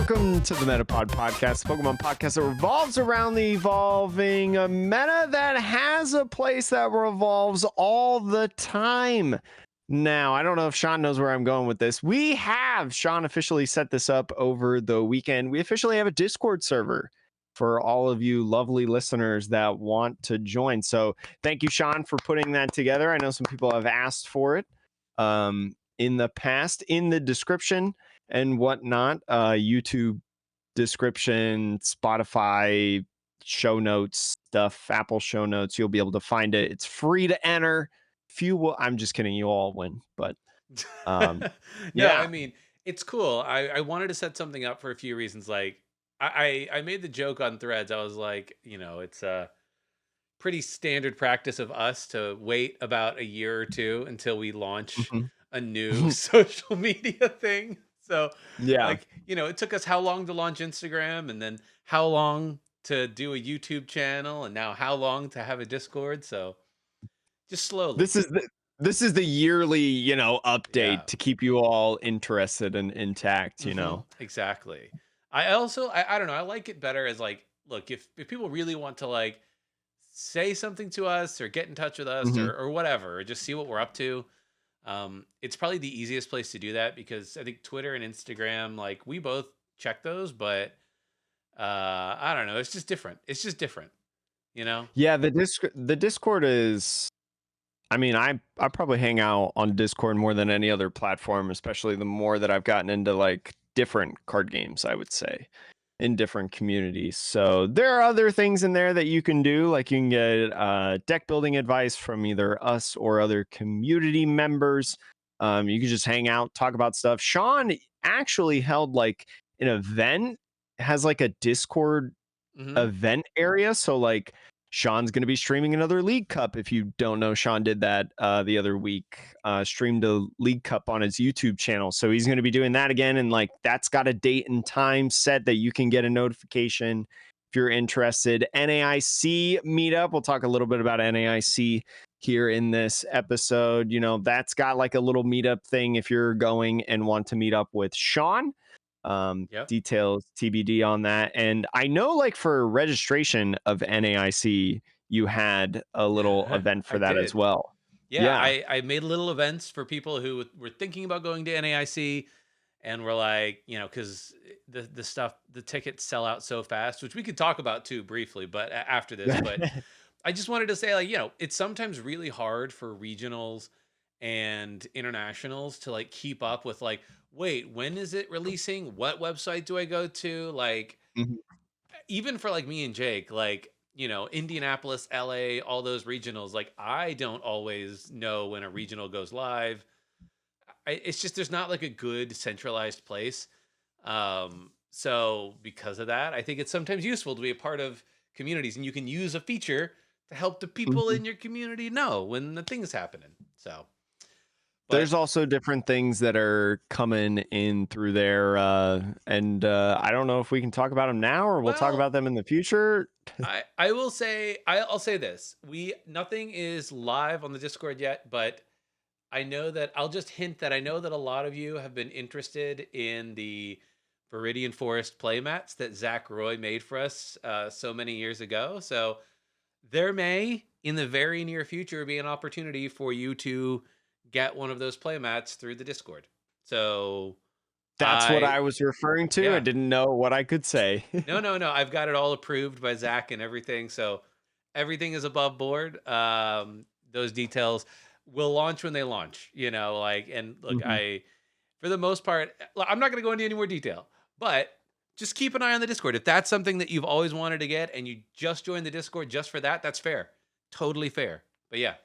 Welcome to the Metapod Podcast, the Pokemon podcast that revolves around the evolving meta that has a place that revolves all the time. Now, I don't know if Sean knows where I'm going with this. Sean officially set this up over the weekend. We officially have a Discord server for all of you lovely listeners that want to join. So thank you, Sean, for putting that together. I know some people have asked for it in the past. In the description and whatnot, YouTube description, Spotify show notes stuff, Apple show notes, you'll be able to find it. It's free to enter. I'm just kidding, you all win, but No, yeah. I mean, it's cool. I wanted to set something up for a few reasons. Like I made the joke on Threads. I was like, it's a pretty standard practice of us to wait about a year or two until we launch Mhm. a new social media thing. So Yeah. it took us how long to launch Instagram, and then how long to do a YouTube channel, and now how long to have a Discord. So just slowly. This is the yearly, update Yeah. to keep you all interested and intact, Exactly. I don't know. I like it better as like, look, if people really want to like say something to us or get in touch with us Mhm. or whatever, or just see what we're up to, it's probably the easiest place to do that, because I think Twitter and Instagram, like, we both check those, but I don't know. It's just different. It's just different, you know? Yeah, the Discord is, I mean, I probably hang out on Discord more than any other platform, especially the more that I've gotten into like different card games, I would say, in different communities. So there are other things in there that you can do, like you can get deck building advice from either us or other community members. You can just hang out, talk about stuff. Sean actually held like an event, has like a Discord Hmm. event area. So like Sean's going to be streaming another League Cup. If you don't know, Sean did that the other week, streamed a League Cup on his YouTube channel. So he's going to be doing that again. And like that's got a date and time set that you can get a notification if you're interested. NAIC meetup. We'll talk a little bit about NAIC here in this episode. That's got like a little meetup thing if you're going and want to meet up with Sean. Yep. Details TBD on that. And I know like for registration of NAIC, you had a little event I for that as did. well. Yeah, Yeah. I made little events for people who were thinking about going to NAIC, and we're like, because the tickets sell out so fast, which we could talk about too briefly, but after this. But I just wanted to say, like, it's sometimes really hard for regionals and internationals to like keep up with, like, wait, when is it releasing? What website do I go to? Like, Mhm. even for like me and Jake, like, Indianapolis, LA, all those regionals, like, I don't always know when a regional goes live. It's just there's not like a good centralized place. So because of that, I think it's sometimes useful to be a part of communities, and you can use a feature to help the people Mhm. in your community know when the thing's happening. So, but There's also different things that are coming in through there. And I don't know if we can talk about them now or we'll talk well, about them in the future. I will say, I'll say this: nothing is live on the Discord yet, but I know that I'll just hint that I know that a lot of you have been interested in the Viridian Forest playmats that Zach Roy made for us so many years ago. So there may, in the very near future, be an opportunity for you to get one of those playmats through the Discord. So That's what I, I was referring to. I yeah, didn't know what I could say. no, I've got it all approved by Zach and everything. So everything is above board. Those details will launch when they launch, like, and look, Mhm. for the most part, I'm not going to go into any more detail, but just keep an eye on the Discord. If that's something that you've always wanted to get and you just joined the Discord just for that, that's fair. Totally fair. But yeah.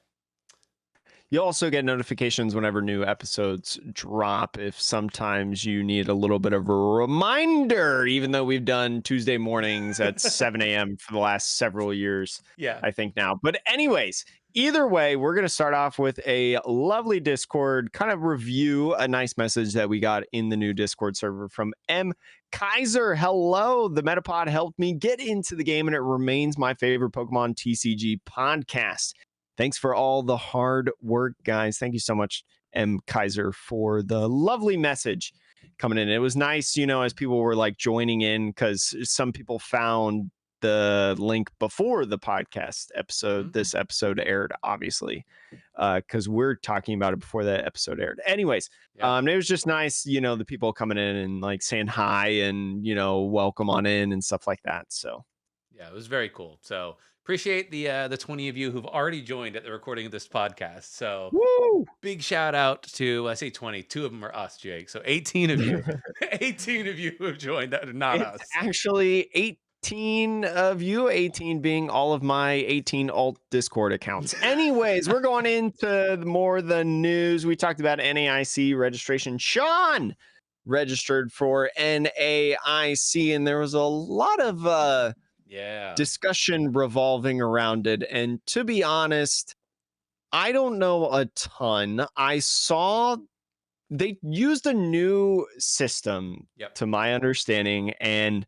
You'll also get notifications whenever new episodes drop. If sometimes you need a little bit of a reminder, even though we've done Tuesday mornings at 7 a.m. for the last several years, Yeah. I think now. But, anyways, either way, we're going to start off with a lovely Discord kind of review, a nice message that we got in the new Discord server from M. Kaiser. Hello. The Metapod helped me get into the game, and it remains my favorite Pokemon TCG podcast. Thanks for all the hard work, guys. Thank you so much, M. Kaiser, for the lovely message. coming in. It was nice, as people were like joining in, because some people found the link before the podcast episode. Mhm. This episode aired, obviously, because we're talking about it before that episode aired. Anyways, Yeah. it was just nice, the people coming in and like saying hi and welcome on in and stuff like that. So Yeah, it was very cool. So appreciate the 20 of you who've already joined at the recording of this podcast. So woo! big shout out to I say 20, two of them are us, Jake. So 18 of you, 18 of you who have joined that are not It's us. actually 18 of you, 18 being all of my 18 alt Discord accounts. Anyways, we're going into more the news. We talked about NAIC registration. Sean registered for NAIC, and there was a lot of Yeah. discussion revolving around it. And to be honest, I don't know a ton. I saw they used a new system, Yep. to my understanding, and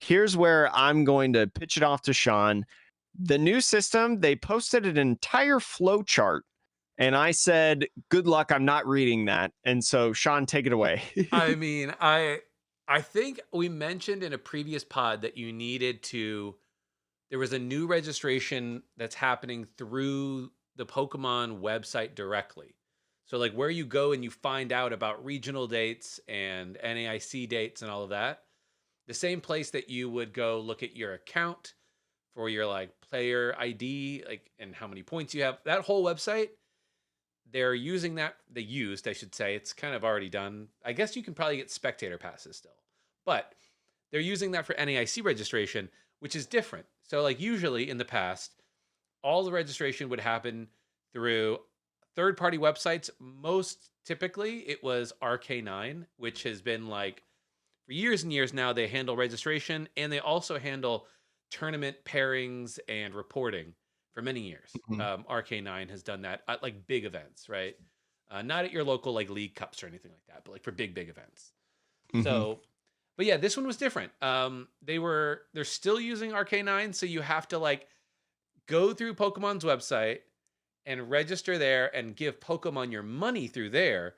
here's where I'm going to pitch it off to Sean. The new system, they posted an entire flow chart, and I said, good luck, I'm not reading that. And so Sean, take it away. I mean, I think we mentioned in a previous pod that you needed to there was a new registration that's happening through the Pokemon website directly. So like where you go and you find out about regional dates and NAIC dates and all of that. The same place that you would go look at your account for your like player ID, like and how many points you have. That whole website, they're using that. They used, I should say. It's kind of already done. I guess you can probably get spectator passes still, but they're using that for NAIC registration, which is different. So like usually in the past, all the registration would happen through third-party websites. Most typically, it was RK9, which has been like for years and years now. They handle registration and they also handle tournament pairings and reporting for many years. Mhm. RK9 has done that at like big events, right? Not at your local like league cups or anything like that, but like for big events. Mhm. So, but yeah, this one was different. They're still using RK9, so you have to like go through Pokemon's website and register there and give Pokemon your money through there.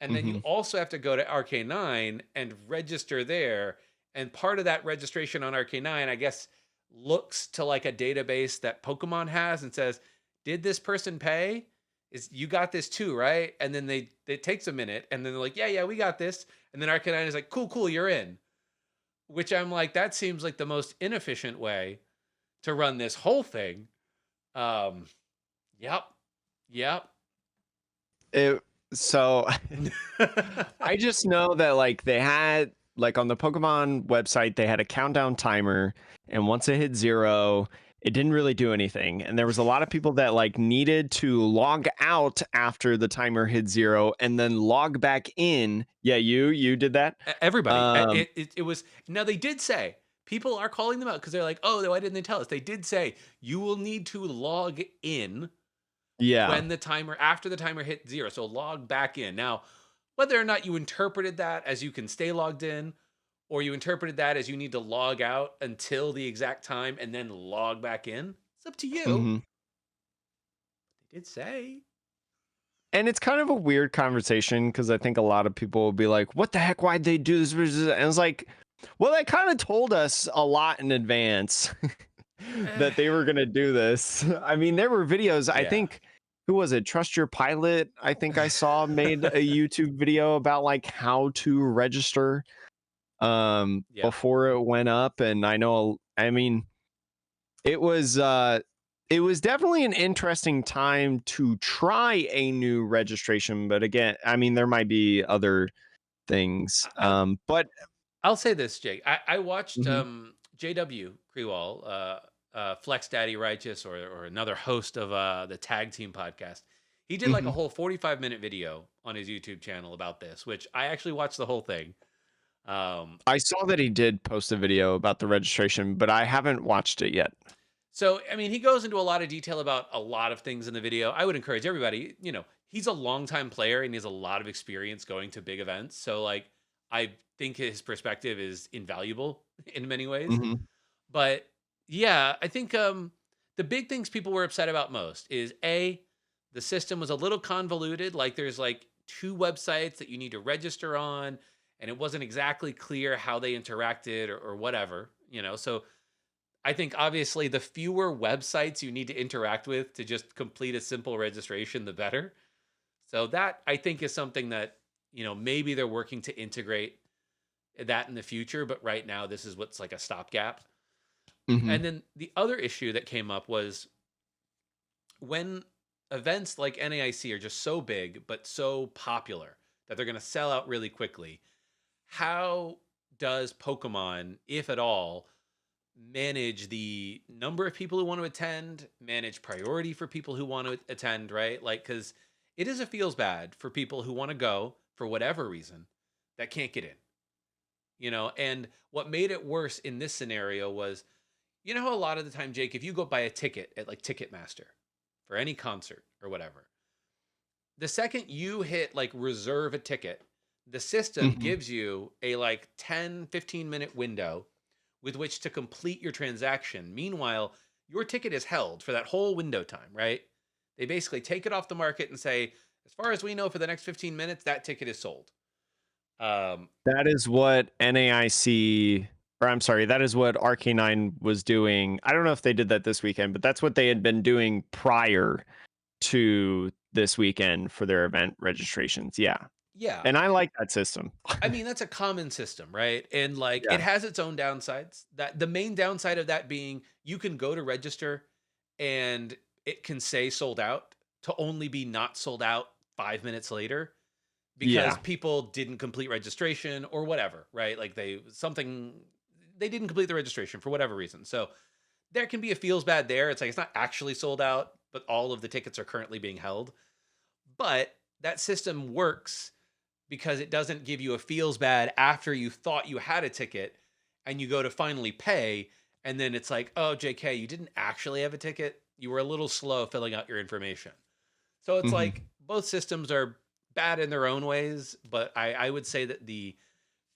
And then you Mhm. also have to go to RK9 and register there. And part of that registration on RK9, I guess, looks to like a database that Pokemon has and says, "Did this person pay? Is you got this too, right?" And then it takes a minute, and then they're like, "Yeah, we got this." And then RK9 is like, "Cool, you're in." Which I'm like, that seems like the most inefficient way to run this whole thing. Um, yep, yep. It, so I just know that like they had like on the Pokemon website, they had a countdown timer, and once it hit 0, it didn't really do anything. And there was a lot of people that like needed to log out after the timer hit 0 and then log back in. Yeah, you did that. Everybody. Um, It was now they did say people are calling them out because they're like, "Oh, why didn't they tell us?" They did say you will need to log in yeah. when the timer after the timer hit 0. So log back in. Now, whether or not you interpreted that as you can stay logged in or you interpreted that as you need to log out until the exact time and then log back in, it's up to you. hmm They did say. And it's kind of a weird conversation because I think a lot of people will be like, what the heck? Why'd they do this? And it's like, well, they kind of told us a lot in advance that they were going to do this. I mean, there were videos, I Yeah. think, who was it? Trust Your Pilot, I think I saw made a YouTube video about like how to register Yeah. before it went up. And I mean, it was it was definitely an interesting time to try a new registration, but again, I mean, there might be other things. I, But I'll say this, Jake. I watched Mhm. JW Krewall, Flex Daddy Righteous, or another host of the Tag Team podcast. He did like a Mhm. whole 45-minute video on his YouTube channel about this, which I actually watched the whole thing. I saw that he did post a video about the registration, but I haven't watched it yet. So, I mean, he goes into a lot of detail about a lot of things in the video. I would encourage everybody, he's a longtime player and he has a lot of experience going to big events. So, like, I think his perspective is invaluable in many ways. Mhm. But yeah, I think the big things people were upset about most is the system was a little convoluted. Like, there's like two websites that you need to register on. and it wasn't exactly clear how they interacted or whatever, So I think obviously the fewer websites you need to interact with to just complete a simple registration, the better. So that I think is something that, maybe they're working to integrate that in the future, but right now this is what's like a stopgap. Hmm. And then the other issue that came up was when events like NAIC are just so big but so popular that they're going to sell out really quickly, how does Pokemon, if at all, manage the number of people who want to attend, manage priority for people who want to attend, right? Like, because it is a feels bad for people who want to go for whatever reason that can't get in, And what made it worse in this scenario was, how a lot of the time, Jake, if you go buy a ticket at like Ticketmaster for any concert or whatever, the second you hit like reserve a ticket, the system Hmm. gives you a like 10-15 minute window with which to complete your transaction. Meanwhile, your ticket is held for that whole window time, right? They basically take it off the market and say, as far as we know, for the next 15 minutes, that ticket is sold. That is what NAIC, or I'm sorry, that is what RK9 was doing. I don't know if they did that this weekend, but that's what they had been doing prior to this weekend for their event registrations. Yeah. yeah, And I like that system. I mean, that's a common system, right? And like it Yeah. has its own downsides. That the main downside of that being you can go to register and it can say sold out to only be not sold out 5 minutes later because Yeah. people didn't complete registration or whatever, right? Like they didn't complete the registration for whatever reason. So there can be a feels bad there. It's like it's not actually sold out, but all of the tickets are currently being held. But that system works because it doesn't give you a feels bad after you thought you had a ticket and you go to finally pay. And then it's like, oh, JK, you didn't actually have a ticket. You were a little slow filling out your information. So it's Hmm. like both systems are bad in their own ways. But I would say that the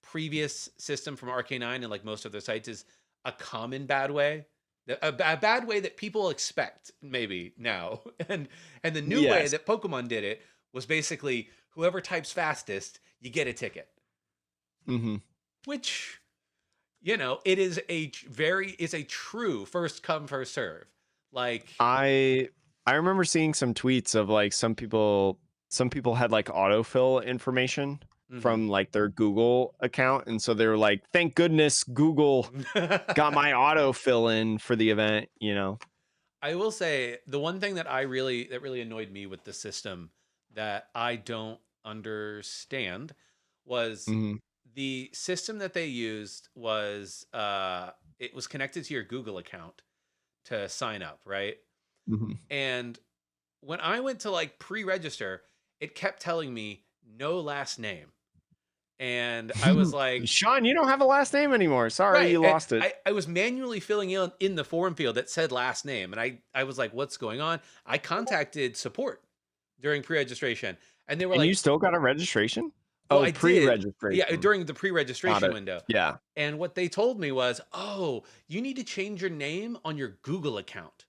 previous system from RK9 and like most of their sites is a common bad way. A bad way that people expect maybe now, and the new way Yes. that Pokemon did it was basically whoever types fastest, you get a ticket. Hmm. Which, it is it's a true first come first serve. Like, I I remember seeing some tweets of like some people had like autofill information mhm. from like their Google account, and so they were like, "Thank goodness Google got my autofill in for the event." I will say the one thing that really annoyed me with the system that I don't understand was Hmm. the system that they used was it was connected to your Google account to sign up, right? Hmm. And when I went to like pre-register, it kept telling me no last name. And I was like, Sean, you don't have a last name anymore. Sorry, right. you And lost it. I was manually filling in the form field that said last name. And I was like, what's going on? I contacted support during pre-registration and they were And you like, still got a registration? well, Oh, I did. Yeah, pre-registration. during the Got pre-registration it. window. Yeah. And what they told me was, oh, you need to change your name on your Google account.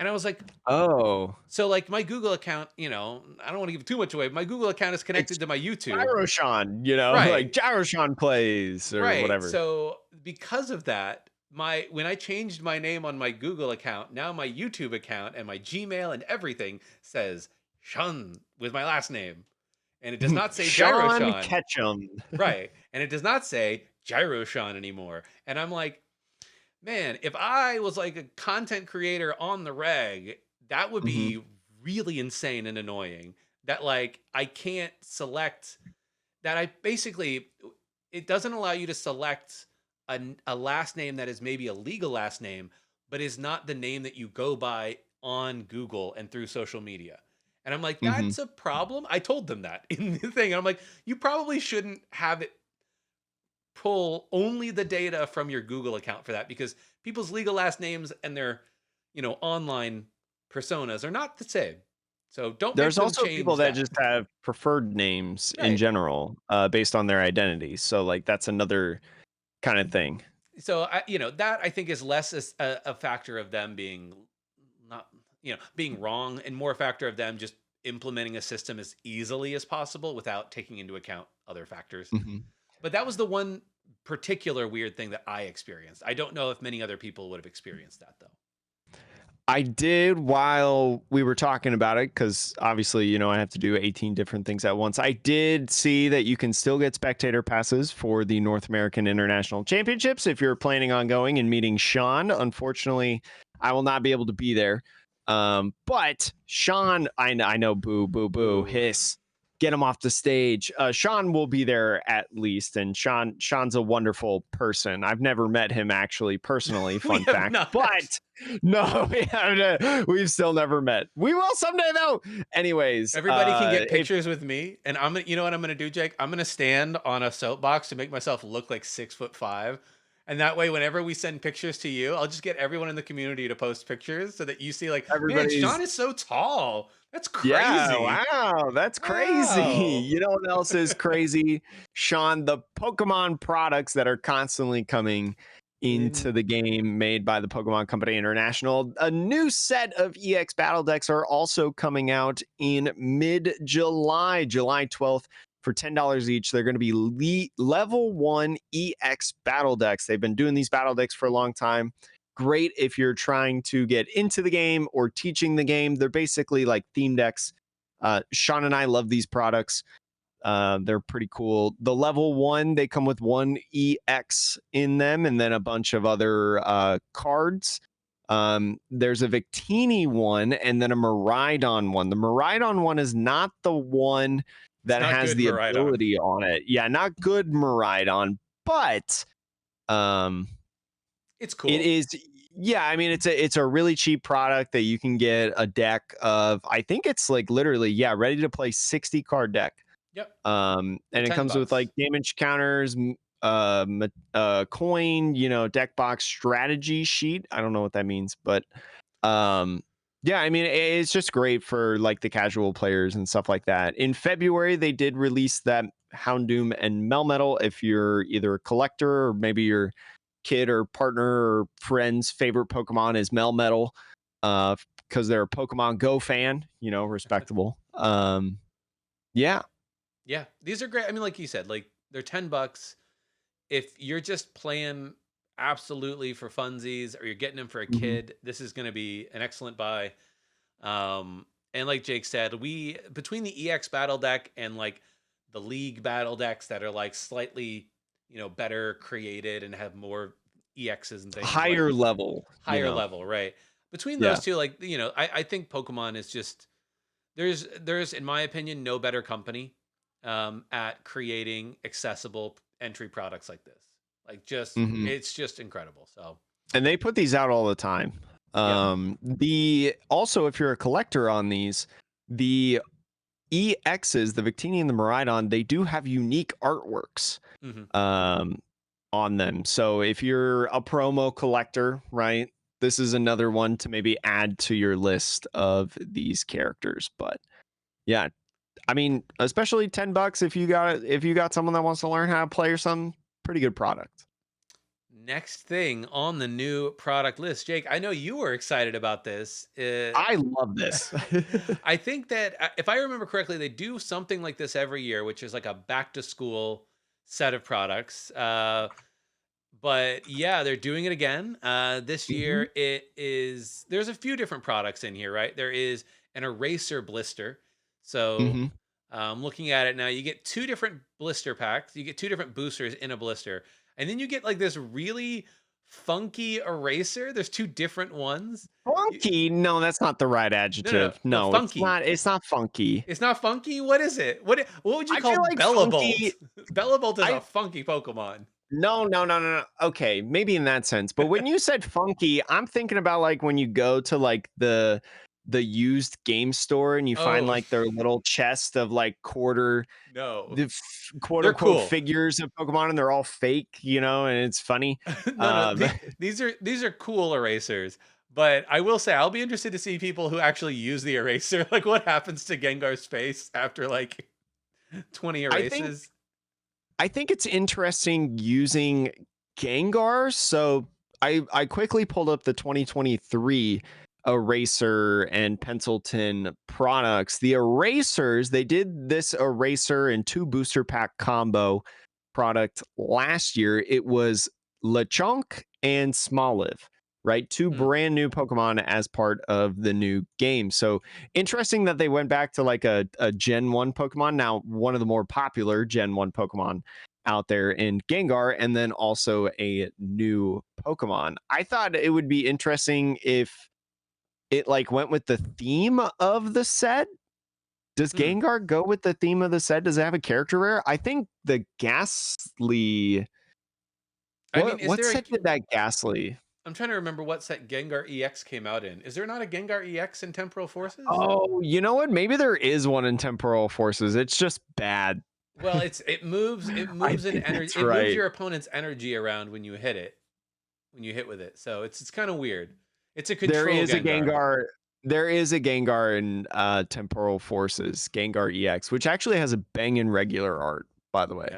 And I was like, Oh, so like my Google account, I don't want to give too much away. But my Google account is it's connected to my YouTube. Gyroshan, Right. like Gyroshan plays or Right. whatever. So because of that, when I changed my name on my Google account, now my YouTube account and my Gmail and everything says Shun with my last name. And it does not say Sean Gyroshan. Ketchum. Right. And it does not say Gyroshan anymore. And I'm like, man, if I was like a content creator on the reg, that would Hmm. be really insane and annoying. That like I can't select that I basically it doesn't allow you to select a last name that is maybe a legal last name, but is not the name that you go by on Google and through social media. And I'm like, Hmm. that's a problem. I told them that in the thing. And I'm like, you probably shouldn't have it pull only the data from your Google account for that because people's legal last names and their, online personas are not the same. So don't make There's them also people change that that. just have preferred names in Right. general, based on their identity. So like that's another kind of thing. So that I think is less a factor of them being not, being wrong and more a factor of them just implementing a system as easily as possible without taking into account other factors. Mhm. But that was the one particular weird thing that I experienced. I don't know if many other people would have experienced that though. I did while we were talking about it, because obviously, I have to do 18 different things at once. I did see that you can still get spectator passes for the North American International Championships if you're planning on going and meeting Sean. Unfortunately, I will not be able to be there. But Sean, I know, boo, boo, boo, Boo. hiss. Get him off the stage. Sean will be there at least, and Sean's a wonderful person. I've never met him actually personally. We Fun have fact, not. but no, we've still never met. We will someday though. Anyways, Everybody can get pictures with me, and you know what I'm gonna do, Jake? I'm gonna stand on a soapbox to make myself look like 6'5", and that way, whenever we send pictures to you, I'll just get everyone in the community to post pictures so that you see, like, man, Sean is so tall. That's crazy. Yeah, wow, that's crazy. Wow. You know what else is crazy, Sean? The Pokemon products that are constantly coming into the game made by the Pokemon Company International. A new set of EX battle decks are also coming out in mid-July, July 12th. For $10 each, they're going to be level 1 EX battle decks. They've been doing these battle decks for a long time. Great if you're trying to get into the game or teaching the game. They're basically like theme decks. Sean and I love these products. They're pretty cool. The level 1, they come with 1 EX in them and then a bunch of other cards. There's a Victini one and then a Miraidon one. The Miraidon one is not the one that has the Miraidon ability on it. Yeah, not good Miraidon, but it's cool. it is. Yeah, I mean it's a really cheap product that you can get a deck of. I think it's like literally ready to play 60 card deck. Yep. And it comes with like damage counters, coin, deck box strategy sheet. I don't know what that means, but yeah, I mean it's just great for like the casual players and stuff like that. In February, they did release that Houndoom and Melmetal. If you're either a collector or maybe your kid or partner or friend's favorite Pokemon is Melmetal, because they're a Pokemon Go fan, respectable. Yeah. Yeah, these are great. I mean, like you said, like they're $10. If you're just playing absolutely for funsies or you're getting them for a kid, this is going to be an excellent buy. And like Jake said, between the EX battle deck and like the League battle decks that are like slightly, better created and have more EXs and things. Higher level. Level, right? Between those two, like, I think Pokemon is just there's in my opinion no better company at creating accessible entry products like this. Like it's just incredible. So, and they put these out all the time. Also, if you're a collector on these, the EXs, the Victini and the Miraidon, they do have unique artworks on them. So if you're a promo collector, right, this is another one to maybe add to your list of these characters. But yeah, I mean, especially $10 if you got someone that wants to learn how to play or something, pretty good product. Next thing on the new product list, Jake, I know you were excited about this. I love this. I think that if I remember correctly, they do something like this every year, which is like a back to school set of products. But yeah, they're doing it again. This year there's a few different products in here, right? There is an eraser blister. So looking at it now, you get 2 different blister packs. You get 2 different boosters in a blister. And then you get like this really funky eraser. There's 2 different ones. Funky? No, that's not the right adjective. No, funky. It's not funky. It's not funky? What is it? What would you call like Bellabolt? Bellabolt is a funky Pokemon. No. Okay, maybe in that sense. But when you said funky, I'm thinking about like when you go to like the used game store and you find like their little chest of like quote unquote figures of Pokemon, and they're all fake, and it's funny. These are cool erasers. But I will say, I'll be interested to see people who actually use the eraser. Like what happens to Gengar's face after like 20 erases. I think it's interesting using Gengar. So I quickly pulled up the 2023 eraser and pencil tin products. The erasers, they did this eraser and 2 booster pack combo product last year. It was Lechonk and Smoliv, right? 2 Hmm. brand new Pokemon as part of the new game. So interesting that they went back to like a Gen 1 Pokemon. Now, one of the more popular Gen 1 Pokemon out there in Gengar, and then also a new Pokemon. I thought it would be interesting if it like went with the theme of the set. Does Hmm. Gengar go with the theme of the set? Does it have a character rare? I think the Ghastly. I mean, is What there a? set did that Ghastly? I'm trying to remember what set Gengar EX came out in. Is there not a Gengar EX in Temporal Forces? Oh, you know what? Maybe there is one in Temporal Forces. It's just bad. Well, it moves I in think energy. that's It moves right. your opponent's energy around when you hit it. When you hit with it, so it's kind of weird. It's a There control is a Gengar. Gengar. There is a Gengar in Temporal Forces, Gengar EX, which actually has a banging regular art, by the way.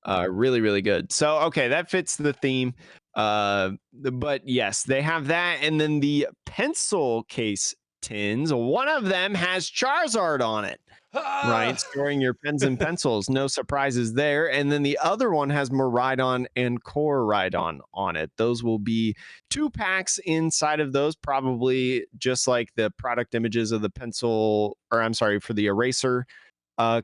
Yeah. Really, really good. So, okay, that fits the theme. But yes, they have that. And then the pencil case tins, one of them has Charizard on it, right? Ah! Storing your pens and pencils. No surprises there. And then the other one has Miraidon and Koraidon on it. Those will be 2 packs inside of those, probably just like the product images of the pencil, or I'm sorry, for the eraser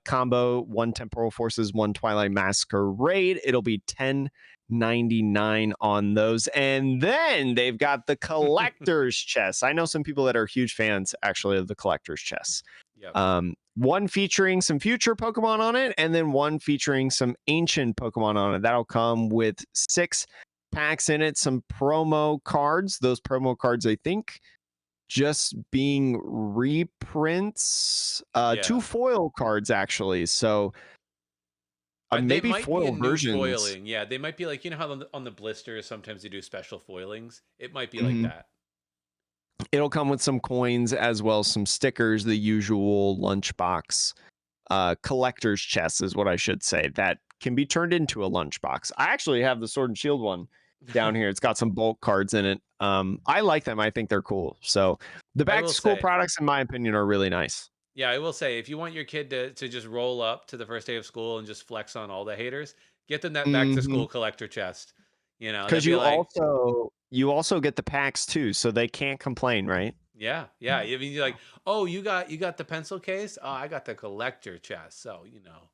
combo, 1 Temporal Forces, 1 Twilight Masquerade. It'll be $10.99 on those. And then they've got the collector's chest. I know some people that are huge fans actually of the collector's chest. Yep. One featuring some future Pokemon on it, and then one featuring some ancient Pokemon on it. That'll come with 6 packs in it, some promo cards. Those promo cards, I think, just being reprints, 2 Yeah. foil cards actually. So They maybe might be a foil new versions. foiling. Yeah, they might be like, you know how on the blisters sometimes they do special foilings. It might be like Mhm. that. It'll come with some coins as well as some stickers, the usual lunchbox collector's chest is what I should say. That can be turned into a lunchbox. I actually have the Sword and Shield one down here. It's got some bulk cards in it. I like them. I think they're cool. So the I back will to school say, products, in my opinion, are really nice. yeah, I will say, if you want your kid to just roll up to the first day of school and just flex on all the haters, get them that back to Mhm. school collector chest. You know, that'd Because be like, you also get the packs too, so they can't complain, right? yeah, yeah. I mean, you're like, oh, you got the pencil case. Oh, I got the collector chest. So you know,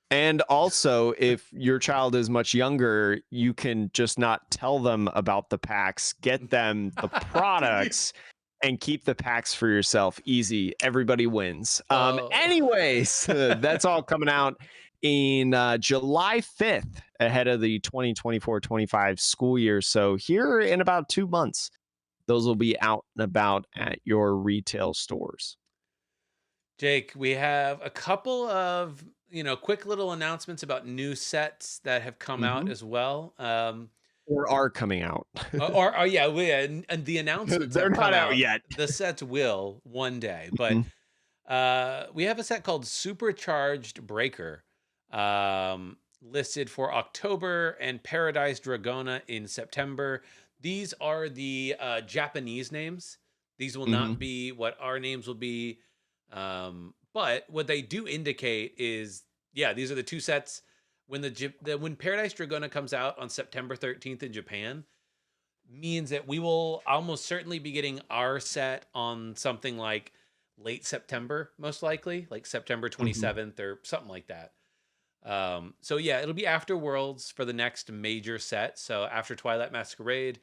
And also, if your child is much younger, you can just not tell them about the packs, get them the can you? products, and keep the packs for yourself. Easy. Everybody wins. Oh, Anyways, that's all coming out in July 5th ahead of the 2024-25 school year. So here in about 2 months, those will be out and about at your retail stores. Jake, we have a couple of quick little announcements about new sets that have come out Mhm. as well. Or are coming out. Or yeah, and the announcements They're have not come out out. yet. The sets will one day, but Mhm. we have a set called Supercharged Breaker, listed for October, and Paradise Dragona in September. These are the Japanese names. These will not Mhm. be what our names will be. But what they do indicate is, yeah, these are the 2 sets. When Paradise Dragona comes out on September 13th in Japan, means that we will almost certainly be getting our set on something like late September, most likely, like September Mhm. 27th or something like that. So yeah, it'll be after Worlds for the next major set. So after Twilight Masquerade,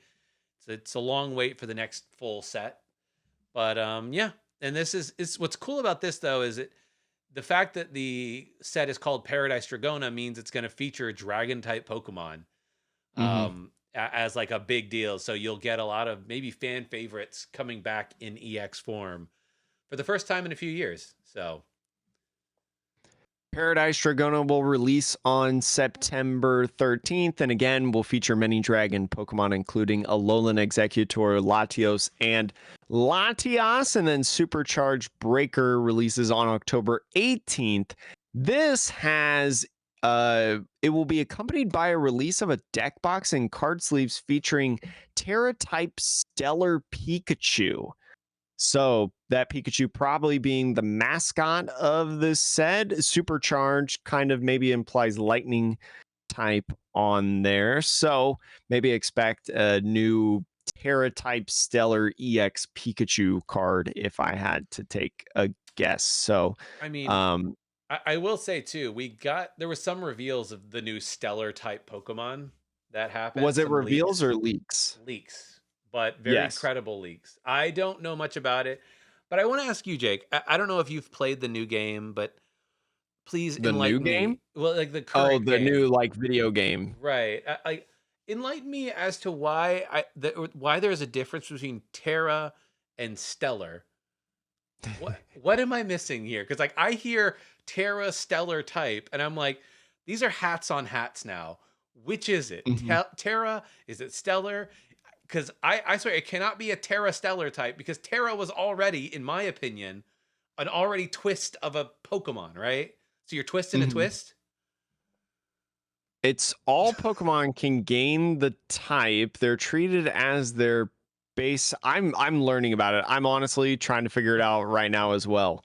it's a long wait for the next full set. But yeah, and this is what's cool about this though is the fact that the set is called Paradise Dragona means it's going to feature dragon type Pokemon Mhm. as like a big deal. So you'll get a lot of maybe fan favorites coming back in EX form for the first time in a few years. So Paradise Dragona will release on September 13th, and again will feature many dragon Pokemon, including Alolan Executor, Latios, and Latias. And then Supercharged Breaker releases on October 18th. This has it will be accompanied by a release of a deck box and card sleeves featuring Terra type Stellar Pikachu. So that Pikachu probably being the mascot of this set, supercharged kind of maybe implies lightning type on there. So maybe expect a new Terra type Stellar EX Pikachu card if I had to take a guess. So I mean, um I will say too, there were some reveals of the new stellar type Pokemon that happened, was it some reveals or leaks? leaks, but very Yes. credible leaks. I don't know much about it, but I want to ask you, Jake. I don't know if you've played the new game, but please The new enlighten me. game? Well, like the Oh, current the new game, like video game. right? Enlighten me as to why there is a difference between Terra and Stellar. What am I missing here? Because like I hear Terra Stellar type, and I'm like, these are hats on hats now. Which is it? Mhm. Terra? Is it Stellar? Because I swear it cannot be a Terra Stellar type because Terra was already, in my opinion, an already twist of a Pokemon, right? So you're twisting a Mhm. twist. It's all Pokemon can gain the type. They're treated as their base. I'm learning about it. I'm honestly trying to figure it out right now as well.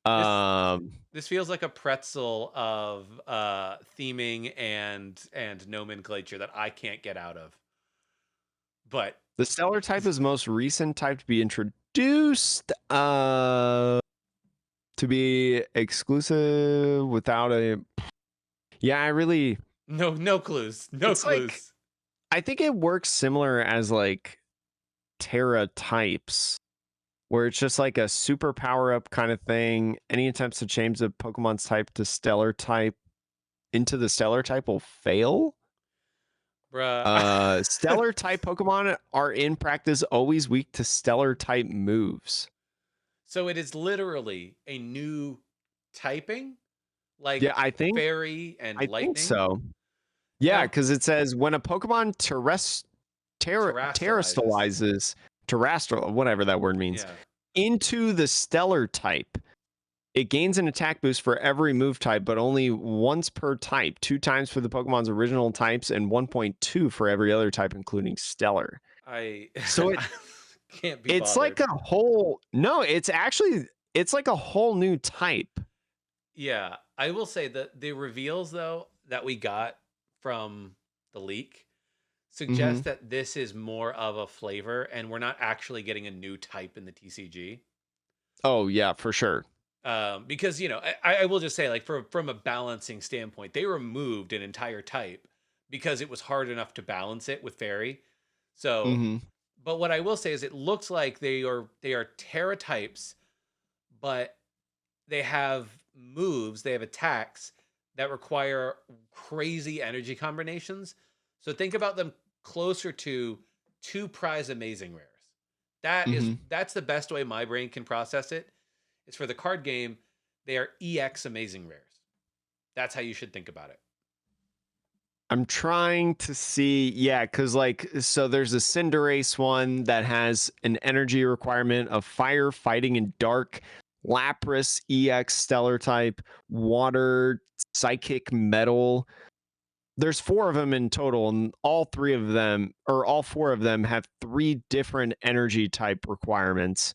This Um this feels like a pretzel of theming and nomenclature that I can't get out of. But the stellar type is the most recent type to be introduced to be exclusive without a yeah, I really no clues. No it's like clues. I think it works similar as like Terra types where it's just like a super power up kind of thing. Any attempts to change the Pokemon's type to stellar type into the stellar type will fail. Bruh. Stellar type Pokemon are in practice always weak to stellar type moves. So it is literally a new typing, Yeah, like fairy and I think lightning. so. Yeah, Now, because it says when a Pokemon terrestrializes. terrestrializes, terrestrial, whatever that word means, Yeah. into the stellar type, it gains an attack boost for every move type, but only once per type, 2 times for the Pokemon's original types, and 1.2 for every other type, including stellar. I So I can't be it's like bothered. a whole no, it's like a whole new type. Yeah, I will say that the reveals though that we got from the leak Hmm. suggest that this is more of a flavor and we're not actually getting a new type in the TCG. Oh yeah, for sure. Because I will just say like from a balancing standpoint, they removed an entire type because it was hard enough to balance it with fairy. So, Hmm. but what I will say is it looks like they are Terra types, but they have attacks that require crazy energy combinations. So think about them closer to two prize amazing rares. Hmm. That's the best way my brain can process it. Is for the card game, they are EX amazing rares. That's how you should think about it. I'm trying to see, yeah, because like, so there's a Cinderace one that has an energy requirement of fire, fighting, and dark. Lapras EX stellar type, water, psychic, metal. There's 4 of them in total, and all 4 of them have 3 different energy type requirements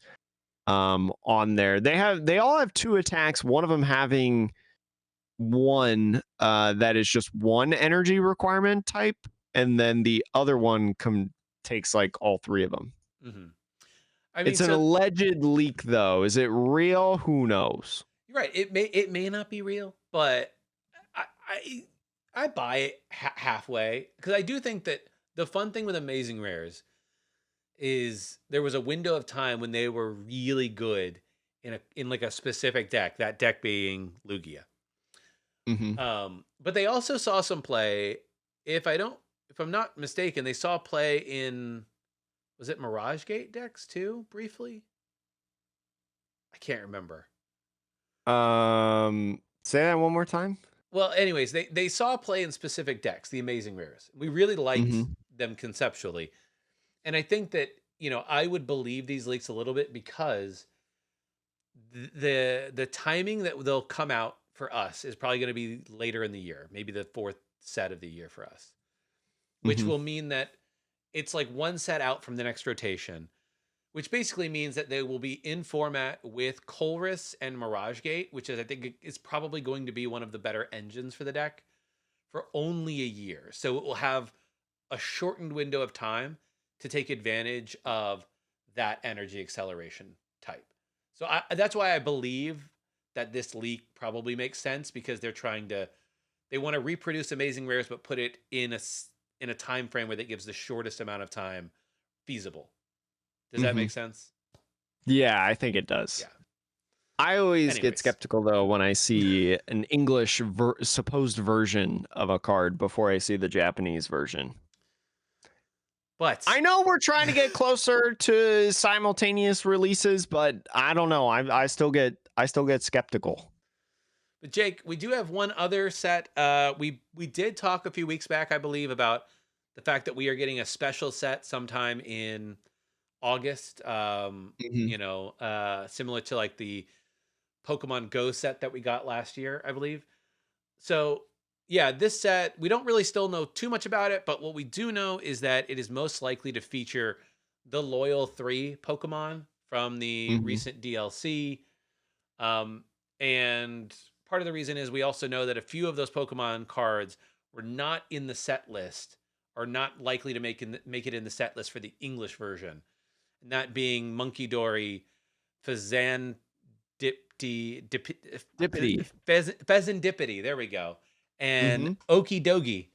on there. They all have 2 attacks, one of them having one that is just one energy requirement type, and then the other one takes like all 3 of them. Hmm. I mean, It's an so alleged leak, though. Is it real? Who knows? you're right. It may not be real, but I I buy it halfway because I do think that the fun thing with amazing rares is there was a window of time when they were really good in like a specific deck. That deck being Lugia. Hmm. But they also saw some play. If I'm not mistaken, they saw play in was it Mirage Gate decks too briefly? I can't remember. Say that one more time. Well, anyways, they saw play in specific decks, the Amazing Rares. We really liked Hmm. them conceptually, and I think that I would believe these leaks a little bit because the timing that they'll come out for us is probably going to be later in the year, maybe the fourth set of the year for us, which Hmm. will mean that it's like one set out from the next rotation. which basically means that they will be in format with Colress and Mirage Gate, which is, I think, is probably going to be one of the better engines for the deck for only a year. So it will have a shortened window of time to take advantage of that energy acceleration type. So that's why I believe that this leak probably makes sense, because they want to reproduce Amazing Rares, but put it in a time frame where that gives the shortest amount of time feasible. Does that make sense? Yeah, I think it does. Yeah. I always get Anyways. skeptical though when I see an English supposed version of a card before I see the Japanese version. But I know we're trying to get closer to simultaneous releases, but I don't know. I still get skeptical. But Jake, we do have one other set. We did talk a few weeks back, I believe, about the fact that we are getting a special set sometime in August. You know, similar to like the Pokemon Go set that we got last year, I believe. So yeah, this set, we don't really still know too much about it, but what we do know is that it is most likely to feature the Loyal 3 Pokemon from the recent DLC. And part of the reason is we also know that a few of those Pokemon cards were not in the set list, are not likely to make it in the set list for the English version. And that being Monkey Dory, Fazandipity, Pheasantipity, there we go. And Okie Dogie,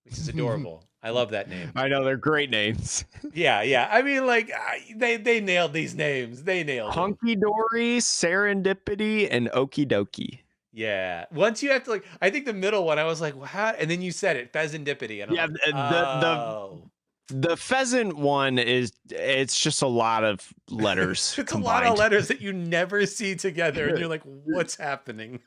which is adorable. I love that name. I know, they're great names. Yeah. I mean, like, they nailed these names. They nailed them. Hunky Dory, Serendipity, and Okie Dokie. Yeah. Once you have to, like, I think the middle one, I was like, what? And then you said it, Pheasantipity. And I'm like, the pheasant one it's just a lot of letters. It's combined. A lot of letters that you never see together, and you're like, what's happening?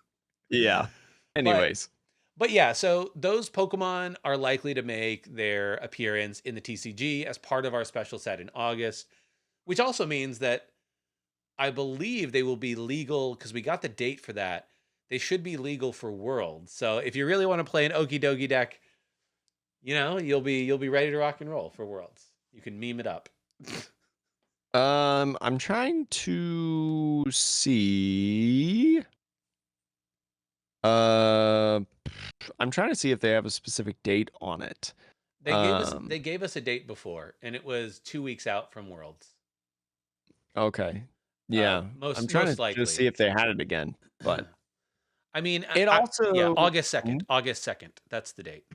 Yeah. Anyways. But yeah, so those Pokemon are likely to make their appearance in the TCG as part of our special set in August, which also means that I believe they will be legal, because we got the date for that. They should be legal for Worlds. So if you really want to play an Okie Dokie deck, you know, you'll be ready to rock and roll for Worlds. You can meme it up. I'm trying to see. I'm trying to see if they have a specific date on it. They gave us a date before, and it was 2 weeks out from Worlds. Okay. Yeah. I'm trying to just see if they had it again, but I mean, also August 2nd. August 2nd. That's the date.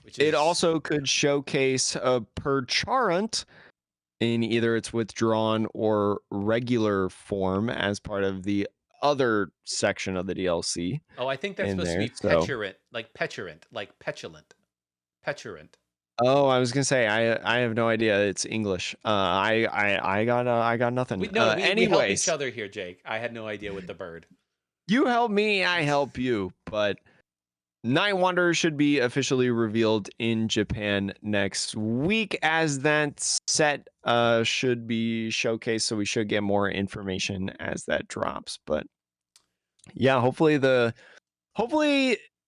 Which it also could showcase a Percharant in either its withdrawn or regular form as part of the other section of the DLC. Oh, I think that's supposed to be petulant, like petulant. Oh, I was gonna say I have no idea. It's English. I got nothing. Anyways, we help each other here, Jake. I had no idea with the bird. You help me, I help you. But Night Wanderer should be officially revealed in Japan next week, as that set should be showcased. So we should get more information as that drops. But yeah, hopefully,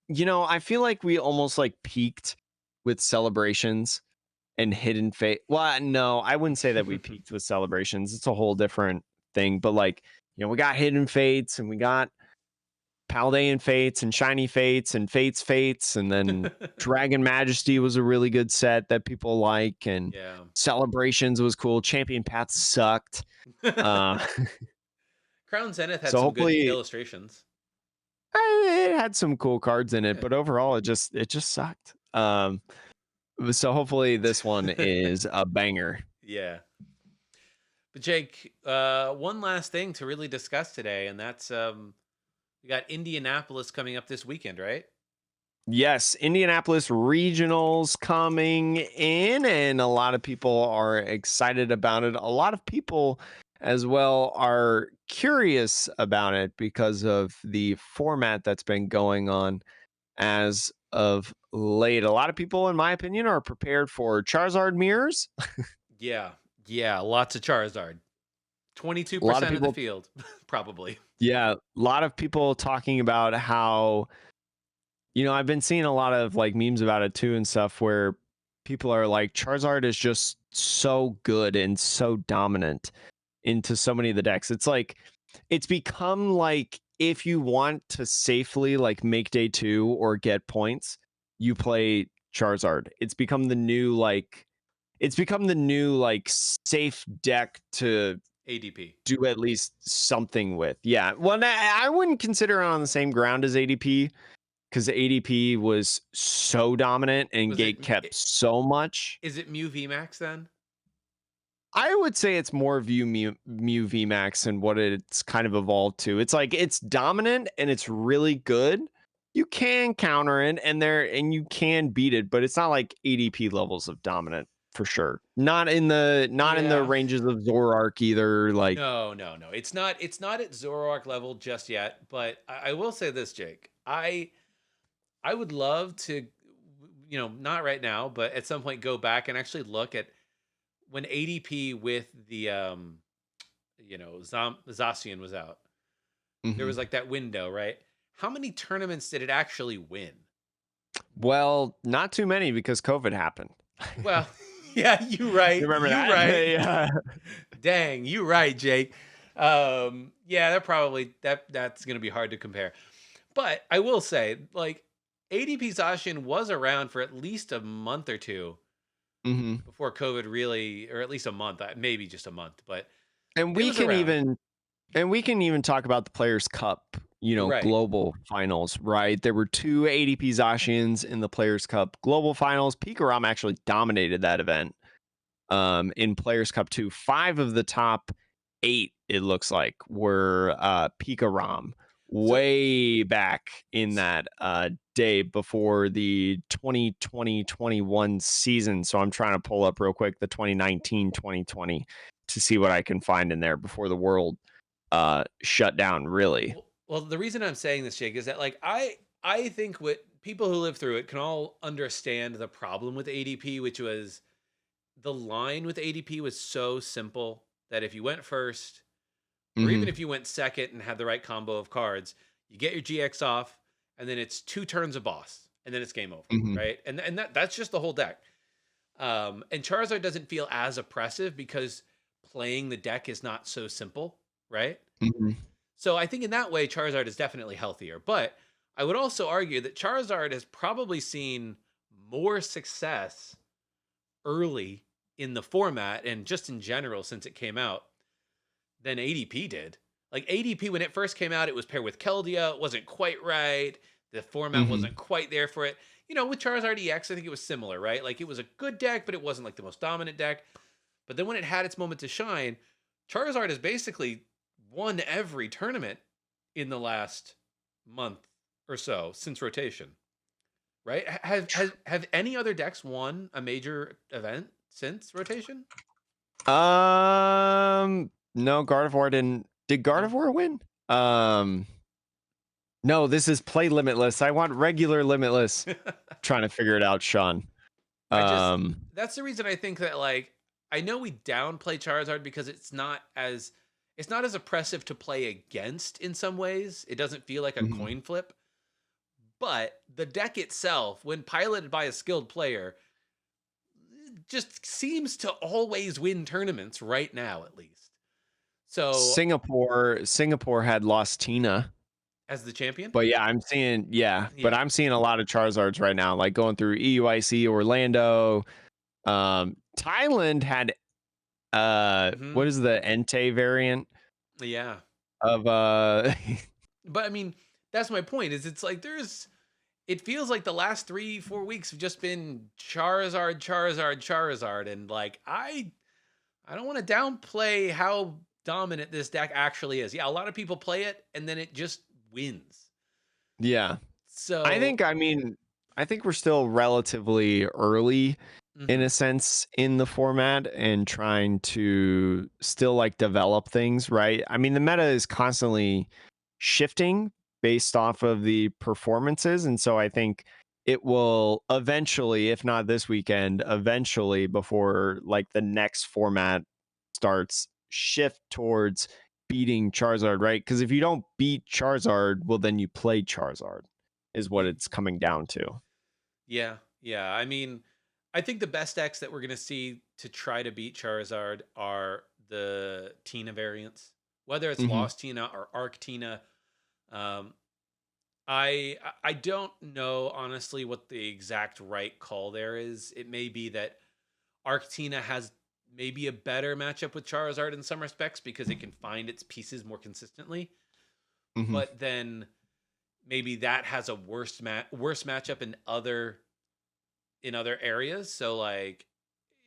you know, I feel like we almost like peaked with Celebrations and Hidden Fate. Well, no, I wouldn't say that we peaked with Celebrations. It's a whole different thing. But like, you know, we got Hidden Fates and we got Paldean Fates and Shiny Fates and Fates, and then Dragon Majesty was a really good set that people like, and Celebrations was cool. Champion Path sucked. Crown Zenith had some good illustrations. It had some cool cards in it, but overall it just sucked. So hopefully this one is a banger. Yeah. But Jake, one last thing to really discuss today, and that's we got Indianapolis coming up this weekend, right? Yes, Indianapolis Regionals coming in, and a lot of people are excited about it. A lot of people as well are curious about it because of the format that's been going on as of late. A lot of people, in my opinion, are prepared for Charizard mirrors. Yeah, lots of Charizard. 22% of the field, probably. Yeah, a lot of people talking about how, you know, I've been seeing a lot of like memes about it too and stuff, where people are like, Charizard is just so good and so dominant into so many of the decks. It's like it's become like if you want to safely like make day 2 or get points, you play Charizard. It's become the new like safe deck to ADP. do at least something with. Yeah. Well, I wouldn't consider it on the same ground as ADP because ADP was so dominant and Was gate kept so much. is it Mew VMAX then? I would say it's more Mew VMAX and what it's kind of evolved to. It's like it's dominant and it's really good. You can counter it and you can beat it, but it's not like ADP levels of dominant for sure. Not in the Yeah. ranges of Zoroark either. Like No. It's not at Zoroark level just yet, but I will say this, Jake. I would love to, not right now, but at some point go back and actually look at when ADP with the Zacian was out. There was like that window, right? How many tournaments did it actually win? well, not too many because COVID happened. Well, yeah, you right. Remember you that? right. Yeah. Dang, you right, Jake. Yeah, that's gonna be hard to compare. But I will say, like, ADP Zacian was around for at least a month or two hmm before COVID really, or at least a month, maybe just a month, but And it we was can around. even talk about the Players Cup, Right. global finals, right? There were 2 ADP Zacians in the Players Cup global finals. Pikarom actually dominated that event. In Players Cup 2, 5 of the top 8, it looks like, were Pikarom So way back in that day before the 2020-21 season. So I'm trying to pull up real quick the 2019-2020 to see what I can find in there before the world shut down, really. well, the reason I'm saying this, Jake, is that like I think what people who live through it can all understand the problem with ADP, which was the line with ADP was so simple that if you went first, or even hmm if you went second and had the right combo of cards, you get your GX off, and then it's 2 turns of boss, and then it's game over, hmm right? And that's just the whole deck. And Charizard doesn't feel as oppressive because playing the deck is not so simple, right? hmm So I think in that way, Charizard is definitely healthier. But I would also argue that Charizard has probably seen more success early in the format and just in general since it came out than ADP did. Like ADP, when it first came out, it was paired with Keldea. It wasn't quite right. The format hmm wasn't quite there for it. With Charizard EX, I think it was similar, right? Like it was a good deck, but it wasn't like the most dominant deck. But then when it had its moment to shine, Charizard has basically won every tournament in the last month or so since rotation, right? Have any other decks won a major event since rotation? No, Gardevoir didn't. Did No. Gardevoir win? No, this is play limitless. I want regular limitless. Trying to figure it out, Sean. I just Um, That's the reason I think that, like, I know we downplay Charizard because it's not as oppressive to play against in some ways. It doesn't feel like a mhm. coin flip. But the deck itself, when piloted by a skilled player, just seems to always win tournaments right now, at least. So, Singapore had lost Tina, as the champion, but but yeah. I'm seeing a lot of Charizards right now, like going through EUIC Orlando. Thailand had Hmm. what is the Entei variant Yeah. of But I mean, that's my point. Is it's like it feels like the last 3-4 weeks have just been Charizard, and like I don't want to downplay how dominant this deck actually is. Yeah, a lot of people play it and then it just wins. yeah. So, I think we're still relatively early in mhm. a sense in the format and trying to still like develop things, right? I mean, the meta is constantly shifting based off of the performances. And so I think it will eventually, if not this weekend, eventually before like the next format starts, shift towards beating Charizard, right? Because if you don't beat Charizard, well, then you play Charizard, is what Y- it's coming down to. yeah, yeah. I mean, I think the best decks that we're going to see to try to beat Charizard are the Tina variants, whether it's Hmm. Lost Tina or Arc Tina. Um, I don't know honestly what the exact right call there is. It may be that Arc Tina has maybe a better matchup with Charizard in some respects because it can find its pieces more consistently, Hmm. but then maybe that has a worse matchup in other areas. So like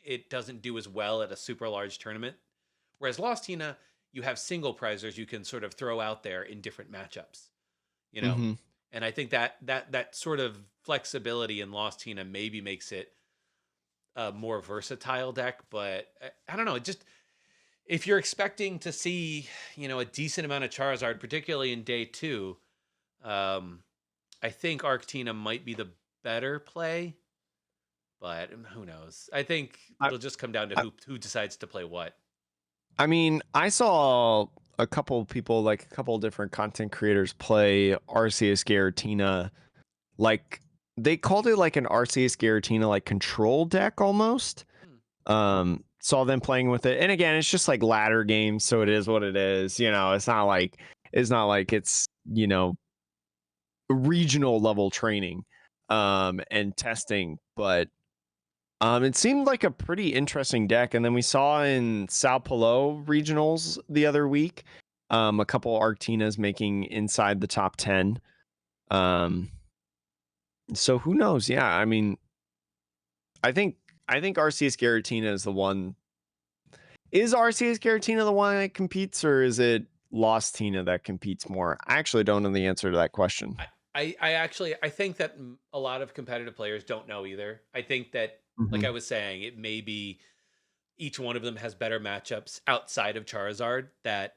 it doesn't do as well at a super large tournament. Whereas Lost Tina, you have single prizers you can sort of throw out there in different matchups, you know. Hmm. And I think that sort of flexibility in Lost Tina maybe makes it a more versatile deck. But I don't know. Just if you're expecting to see, a decent amount of Charizard, particularly in day two, um, I think Arctina might be the better play. But who knows? I think I, it'll just come down to I who decides to play what. I mean, I saw a couple of people, like a couple of different content creators, play Arceus Giratina. Like they called it like an Arceus Giratina like control deck almost. Hmm. Saw them playing with it, and again, it's just like ladder games, so it is what it is. It's not like it's regional level training, and testing, but it seemed like a pretty interesting deck. And then we saw in Sao Paulo regionals the other week, a couple Arctinas making inside the top 10. Um, so who knows? Yeah, I mean, I think I think Arceus Giratina is the one. Is Arceus Giratina the one that competes, or is it Lost Tina that competes more? I actually don't know the answer to that question. I actually I think that a lot of competitive players don't know either. I think that, like Hmm. I was saying, it may be each one of them has better matchups outside of Charizard that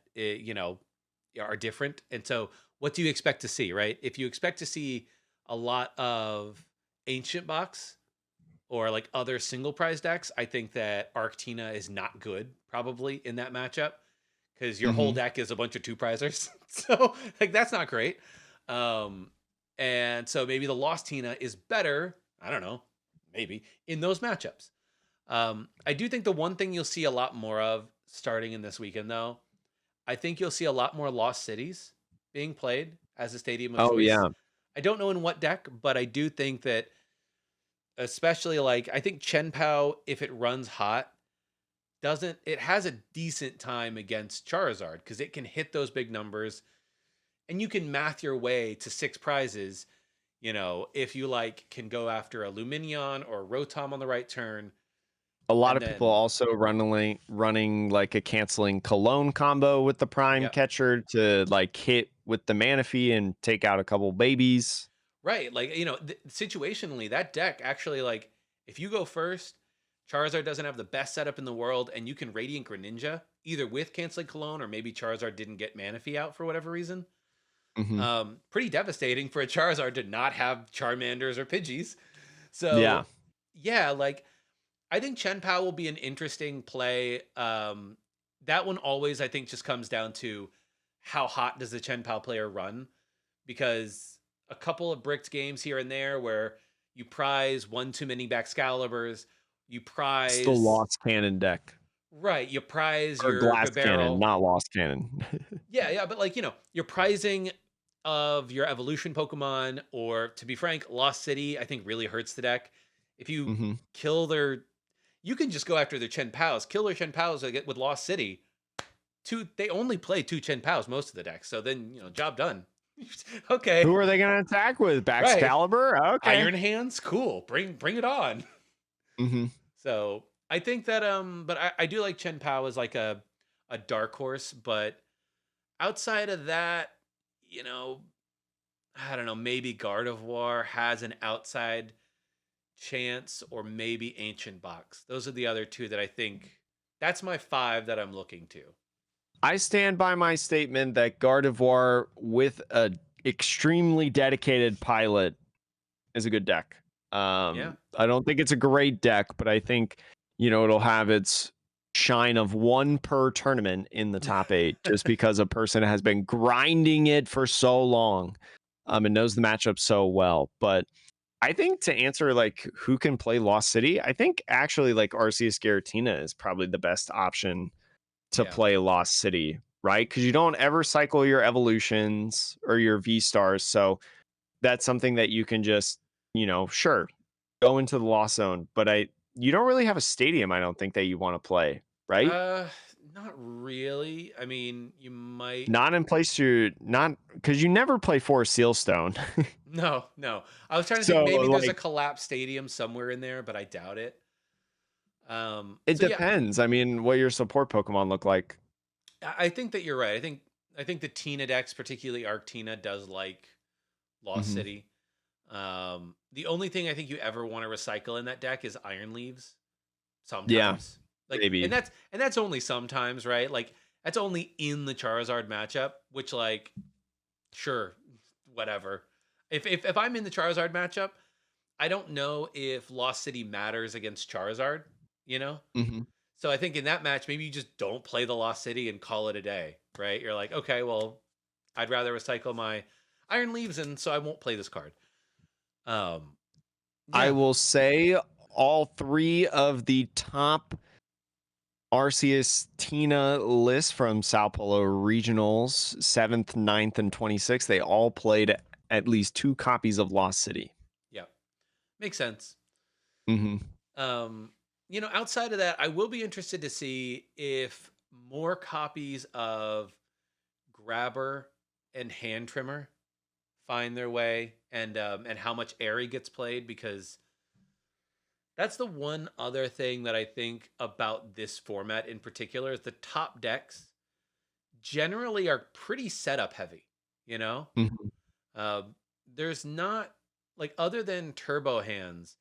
are different. And so, what do you expect to see? Right? If you expect to see a lot of Ancient Box or like other single prize decks, I think that Arctina is not good probably in that matchup because your whole Hmm. deck is a bunch of two prizers. So like that's not great. Um, and so maybe the Lost Tina is better. I don't know, maybe in those matchups. I do think the one thing you'll see a lot more of starting in this weekend, though, I think you'll see a lot more Lost Cities being played as a stadium of Oh choice. yeah. I don't know in what deck, but I do think that, especially like I think Chen Pao, if it runs hot, doesn't it has a decent time against Charizard because it can hit those big numbers and you can math your way to six prizes. If you like can go after a Luminion or a Rotom on the right turn, A lot and of people then also running like a canceling cologne combo with the prime yeah, catcher to like hit with the Manaphy and take out a couple babies. right. Like, situationally, that deck actually, like, if you go first, Charizard doesn't have the best setup in the world, and you can Radiant Greninja either with Canceling Cologne or maybe Charizard didn't get Manaphy out for whatever reason. Hmm. Pretty devastating for a Charizard to not have Charmanders or Pidgeys. Yeah. So, yeah, like, I think Chen Pao will be an interesting play. That one always, I think, just comes down to how hot does the Chen Pao player run? Because a couple of bricked games here and there where you prize one too many Baxcaliburs, you Still prize lost cannon deck. right, you prize Or your glass cannon, Gabarrel. not lost cannon. Yeah, but like, you're prizing of your evolution Pokemon, or to be frank, Lost City, I think really hurts the deck. If you Hmm. kill their you can just go after their Chen Paos, kill their Chen Paos with Lost City. They only play two Chen Paos most of the decks, so then job done. Okay, Who are they going to attack with? right. Baxcalibur? Okay. Iron Hands, cool. Bring it on. Hmm. So I think that but I do like Chen Pao as like a dark horse, but outside of that, you know, I don't know, maybe Gardevoir has an outside chance, or maybe Ancient Box. Those are the other two that I think that's my five that I'm looking to. I stand by my statement that Gardevoir with a extremely dedicated pilot is a good deck. Yeah. I don't think it's a great deck, but I think it'll have its shine of one per tournament in the top 8, just because a person has been grinding it for so long, and knows the matchup so well. But I think to answer like who can play Lost City, I think actually like Arceus Giratina is probably the best option to Yeah. play Lost City, right? Because you don't ever cycle your evolutions or your V stars. So that's something that you can just, sure, go into the Lost Zone. But you don't really have a stadium, I don't think, that you want to play, right? Uh, Not really. I mean, you might. Not in place to not because you never play Forest Sealstone. No, no. I was trying to think So maybe there's a like collapsed stadium somewhere in there, but I doubt it. it So yeah, depends. I mean, what your support Pokemon look like. I think that you're right. I think the Tina decks, particularly Arctina, does like Lost Hmm. City. The only thing I think you ever want to recycle in that deck is Iron Leaves. Yeah, Sometimes, like, and maybe. that's only sometimes, right? Like, that's only in the Charizard matchup, which, like, sure, whatever. If I'm in the Charizard matchup, I don't know if Lost City matters against Charizard. You know, Hmm. so I think in that match, maybe you just don't play the Lost City and call it a day, right? You're like, okay, well, I'd rather recycle my Iron Leaves, and so I won't play this card. Um, I yeah, will say all three of the top Arceus Tina lists from Sao Paulo Regionals, 7th, 9th, and 26th, they all played at least two copies of Lost City. yeah, makes sense. Hmm. Um, outside of that, I will be interested to see if more copies of Grabber and Hand Trimmer find their way, and how much Airy gets played, because that's the one other thing that I think about this format in particular is the top decks generally are pretty setup heavy. You know, Hmm. Um there's not, like, other than Turbo Hands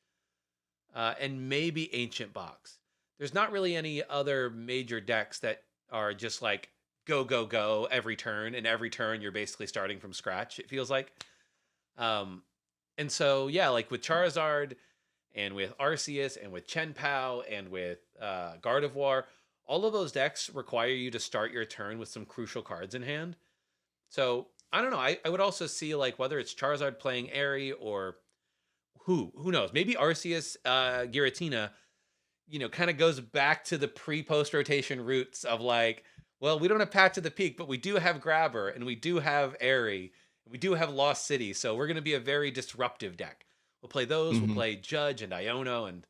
and maybe Ancient Box. There's not really any other major decks that are just like go go go every turn, and every turn you're basically starting from scratch. It feels like, um, and so yeah, like with Charizard and with Arceus and with Chen Pao and with Gardevoir, all of those decks require you to start your turn with some crucial cards in hand. So I don't know. I would also see, like, whether it's Charizard playing Airy, or who knows, maybe Arceus Giratina, kind of goes back to the pre-post rotation roots of, like, well, we don't have Patch of the Peak, but we do have Grabber, and we do have Airy, and we do have Lost City, so we're going to be a very disruptive deck. We'll play those. We'll Hmm. play Judge and Iono, and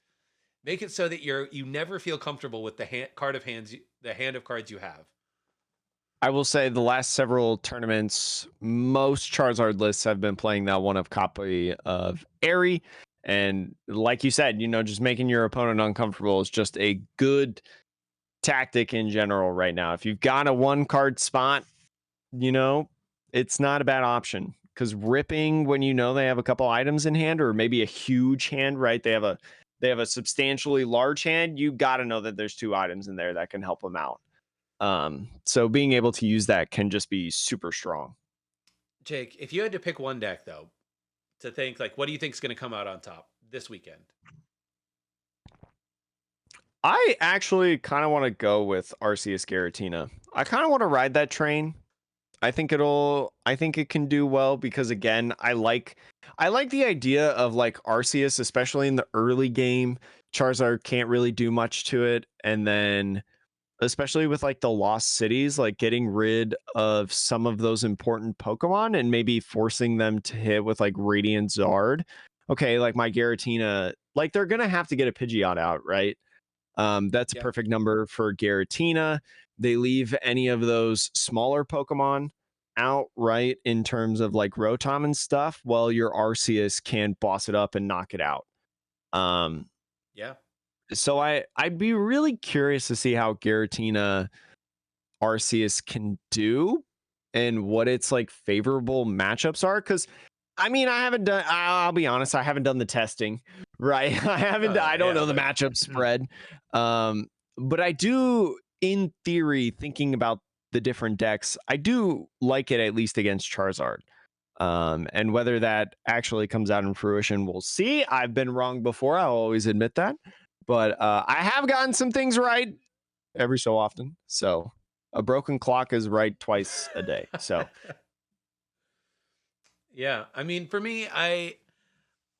make it so that you never feel comfortable with the the hand of cards you have. I will say the last several tournaments, most Charizard lists have been playing that one of copy of Airy. And like you said, just making your opponent uncomfortable is just a good tactic in general right now. If you've got a one card spot, you know, it's not a bad option because ripping when they have a couple items in hand or maybe a huge hand, right? They have a substantially large hand. You got to know that there's two items in there that can help them out. So being able to use that can just be super strong. Jake, if you had to pick one deck, though, to think, like, what do you think is going to come out on top this weekend? I actually kind of want to go with Arceus Garatina. I kind of want to ride that train. I think it can do well because again, I like the idea of like Arceus, especially in the early game. Charizard can't really do much to it. And then especially with like the lost cities, like getting rid of some of those important Pokemon and maybe forcing them to hit with like Radiant Zard. Okay, like my Garatina, like they're gonna have to get a Pidgeot out, right? That's a Yeah. perfect number for Garatina. They leave any of those smaller Pokemon out, right, in terms of like Rotom and stuff, while your Arceus can boss it up and knock it out. Um, Yeah. so I'd be really curious to see how Garatina Arceus can do and what its like favorable matchups are. Because I mean, I haven't done. I'll be honest, I haven't done the testing, right? I don't Yeah, know the but matchup spread, um, but I do, in theory, thinking about the different decks, I do like it at least against Charizard. And whether that actually comes out in fruition, we'll see. I've been wrong before. I'll always admit that, but I have gotten some things right every so often. So a broken clock is right twice a day. So yeah, I mean, for me,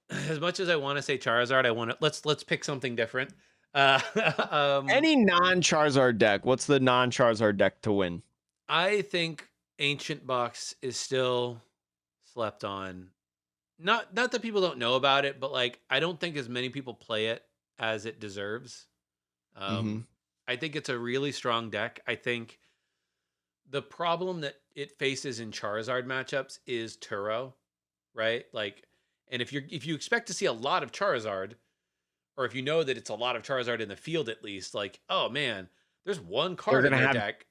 as much as I want to say Charizard, I want to let's pick something different. Um, Any non-Charizard deck, what's the non-Charizard deck to win? I think Ancient Box is still slept on. Not that people don't know about it, but like I don't think as many people play it as it deserves. Mm-hmm. Um, I think it's a really strong deck. I think the problem that it faces in Charizard matchups is Turo, right? Like, and if you expect to see a lot of Charizard, or if you know that it's a lot of Charizard in the field at least, like, oh man, there's one They're card in gonna their have deck.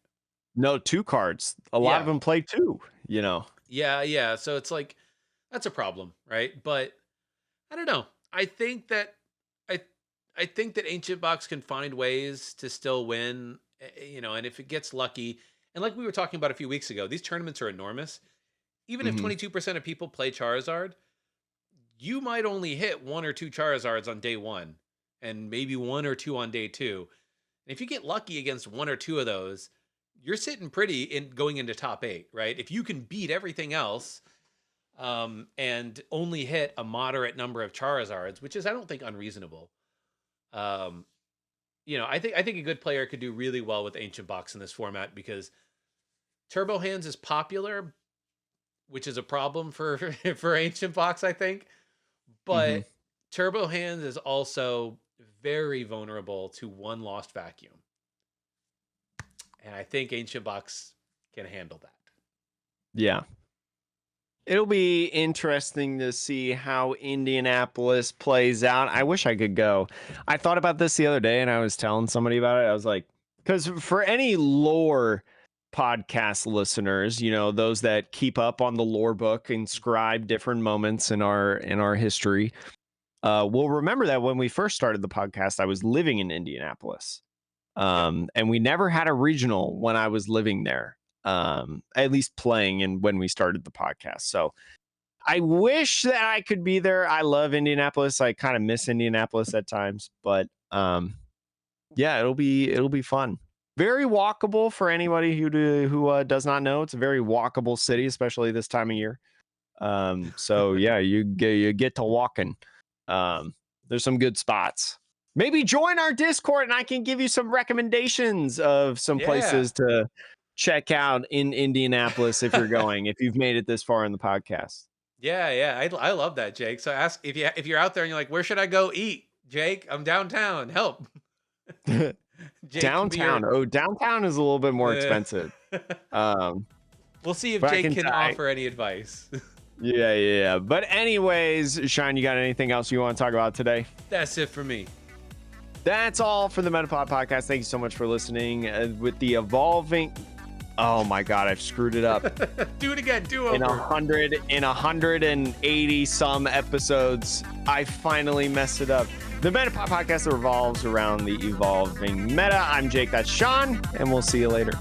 no 2 cards. A lot of Yeah, them play 2, you know. yeah. So it's like that's a problem, right? But I don't know. I I think that Ancient Box can find ways to still win, you know, and if it gets lucky, and like we were talking about a few weeks ago, these tournaments are enormous. Even if Mm-hmm. 22% of people play Charizard, you might only hit 1 or 2 Charizards on day 1 and maybe 1 or 2 on day 2. And if you get lucky against 1 or 2 of those, you're sitting pretty in going into top 8, right? If you can beat everything else, and only hit a moderate number of Charizards, which is I don't think unreasonable. Um, you know, I think a good player could do really well with Ancient Box in this format because Turbo Hands is popular, which is a problem for for Ancient Box, I think. Mm-hmm. But Turbo Hands is also very vulnerable to one lost vacuum, and I think Ancient Box can handle that. Yeah. It'll be interesting to see how Indianapolis plays out. I wish I could go. I thought about this the other day and I was telling somebody about it. I was like, because for any lore podcast listeners, you know, those that keep up on the lore book and scribe different moments in our history, will remember that when we first started the podcast, I was living in Indianapolis. Yep. And we never had a regional when I was living there. At least playing and when we started the podcast. So I wish that I could be there. I love Indianapolis. I kind of miss Indianapolis at times, but yeah, it'll be fun. Very walkable for anybody who does not know. It's a very walkable city, especially this time of year. So yeah, you get to walking. There's some good spots. Maybe join our Discord and I can give you some recommendations of some Yeah. places to check out in Indianapolis if you're going, if you've made it this far in the podcast. Yeah. I love that, Jake. So ask if you're out there and you're like, where should I go eat, Jake? I'm downtown. Help. Jake can be your. Downtown. Oh, downtown is a little bit more expensive. Um, We'll see if but I Jake can can I, offer any advice. yeah. But anyways, Sean, you got anything else you want to talk about today? That's it for me. That's all for the Metapod podcast. Thank you so much for listening. With the evolving, oh my God, I've screwed it up. Do it again. Do over. In 180 some episodes, I finally messed it up. The Metapod podcast that revolves around the evolving meta. I'm Jake. That's Sean, and we'll see you later.